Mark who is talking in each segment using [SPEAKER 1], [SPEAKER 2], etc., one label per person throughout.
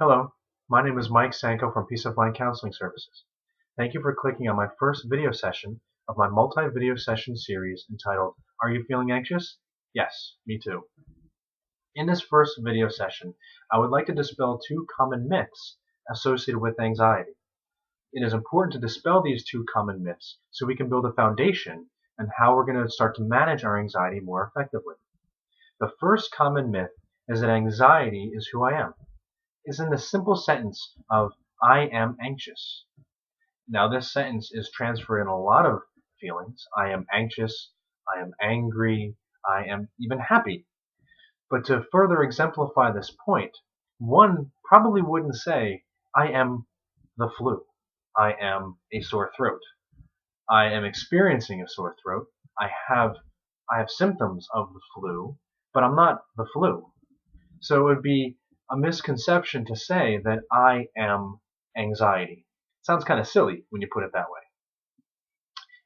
[SPEAKER 1] Hello, my name is Mike Senko from Peace of Mind Counseling Services. Thank you for clicking on my first video session of my multi-video session series entitled, Are You Feeling Anxious? Yes, me too. In this first video session, I would like to dispel two common myths associated with anxiety. It is important to dispel these two common myths so we can build a foundation on how we're going to start to manage our anxiety more effectively. The first common myth is that anxiety is who I am. Is in the simple sentence of I am anxious. Now this sentence is transferred in a lot of feelings. I am anxious, I am angry, I am even happy. But to further exemplify this point, one probably wouldn't say I am the flu. I am a sore throat. I am experiencing a sore throat. I have symptoms of the flu, but I'm not the flu. So it would be a misconception to say that I am anxiety. It sounds kind of silly when you put it that way.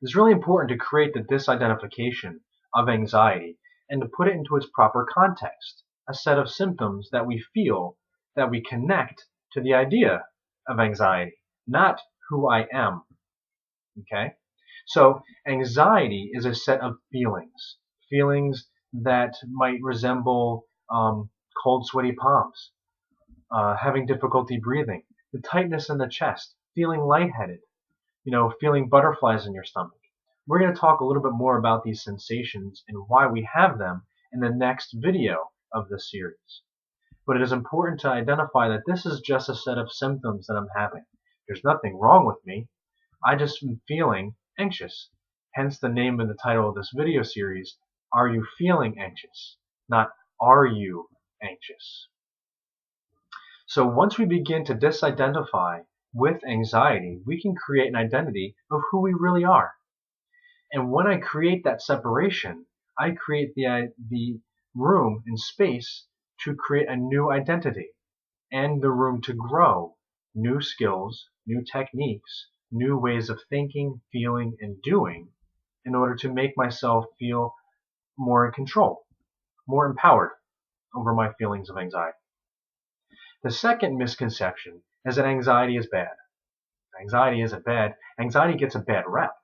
[SPEAKER 1] It's really important to create the disidentification of anxiety and to put it into its proper context, a set of symptoms that we feel that we connect to the idea of anxiety, not who I am. Okay? So anxiety is a set of feelings that might resemble cold, sweaty palms, having difficulty breathing, the tightness in the chest, feeling lightheaded, feeling butterflies in your stomach. We're going to talk a little bit more about these sensations and why we have them in the next video of this series. But it is important to identify that this is just a set of symptoms that I'm having. There's nothing wrong with me. I just am feeling anxious. Hence the name of the title of this video series, Are You Feeling Anxious? Not Are You Anxious? So once we begin to disidentify with anxiety, we can create an identity of who we really are. And when I create that separation, I create the room and space to create a new identity and the room to grow new skills, new techniques, new ways of thinking, feeling, and doing in order to make myself feel more in control, more empowered over my feelings of anxiety. The second misconception is that anxiety is bad. Anxiety isn't bad. Anxiety gets a bad rep.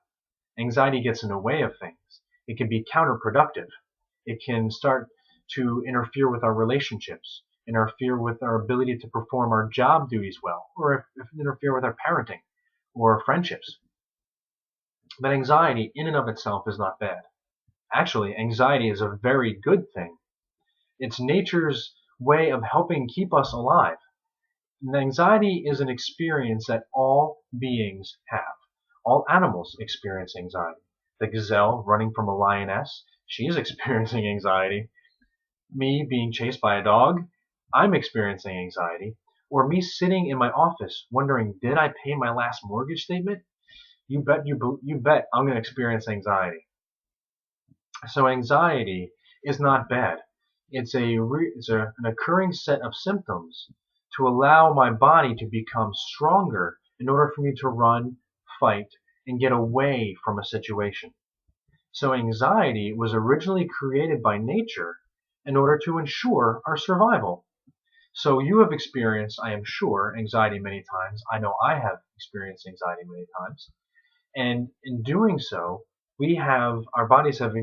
[SPEAKER 1] Anxiety gets in the way of things. It can be counterproductive. It can start to interfere with our relationships, interfere with our ability to perform our job duties well, or interfere with our parenting or friendships. But anxiety in and of itself is not bad. Actually, anxiety is a very good thing. It's nature's way of helping keep us alive. And anxiety is an experience that all beings have. All animals experience anxiety. The gazelle running from a lioness, she's experiencing anxiety. Me being chased by a dog, I'm experiencing anxiety. Or me sitting in my office wondering, did I pay my last mortgage statement? You bet I'm going to experience anxiety. So anxiety is not bad. It's an occurring set of symptoms to allow my body to become stronger in order for me to run, fight, and get away from a situation. So anxiety was originally created by nature in order to ensure our survival. So you have experienced, I am sure, anxiety many times. I know I have experienced anxiety many times. And in doing so, our bodies have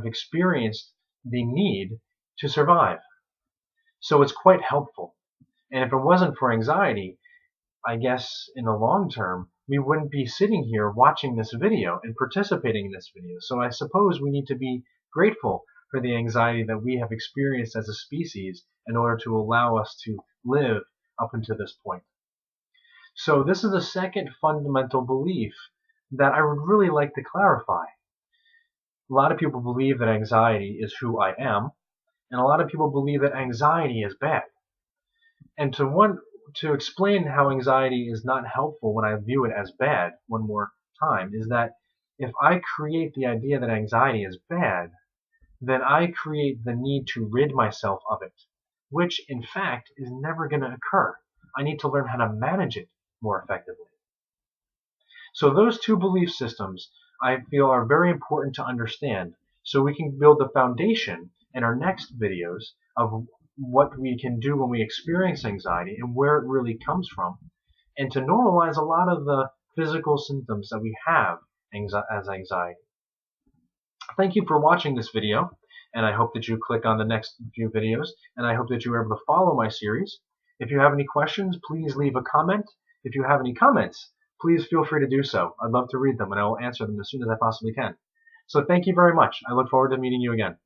[SPEAKER 1] experienced the need to survive. So it's quite helpful. And if it wasn't for anxiety, I guess in the long term, we wouldn't be sitting here watching this video and participating in this video. So I suppose we need to be grateful for the anxiety that we have experienced as a species in order to allow us to live up until this point. So this is the second fundamental belief that I would really like to clarify. A lot of people believe that anxiety is who I am, and a lot of people believe that anxiety is bad. And to explain how anxiety is not helpful when I view it as bad one more time is that if I create the idea that anxiety is bad, then I create the need to rid myself of it, which in fact is never going to occur. I need to learn how to manage it more effectively. So those two belief systems I feel are very important to understand so we can build the foundation in our next videos of what we can do when we experience anxiety and where it really comes from, and to normalize a lot of the physical symptoms that we have as anxiety. Thank you for watching this video, and I hope that you click on the next few videos, and I hope that you are able to follow my series. If you have any questions, please leave a comment. If you have any comments, please feel free to do so. I'd love to read them, and I will answer them as soon as I possibly can. So thank you very much. I look forward to meeting you again.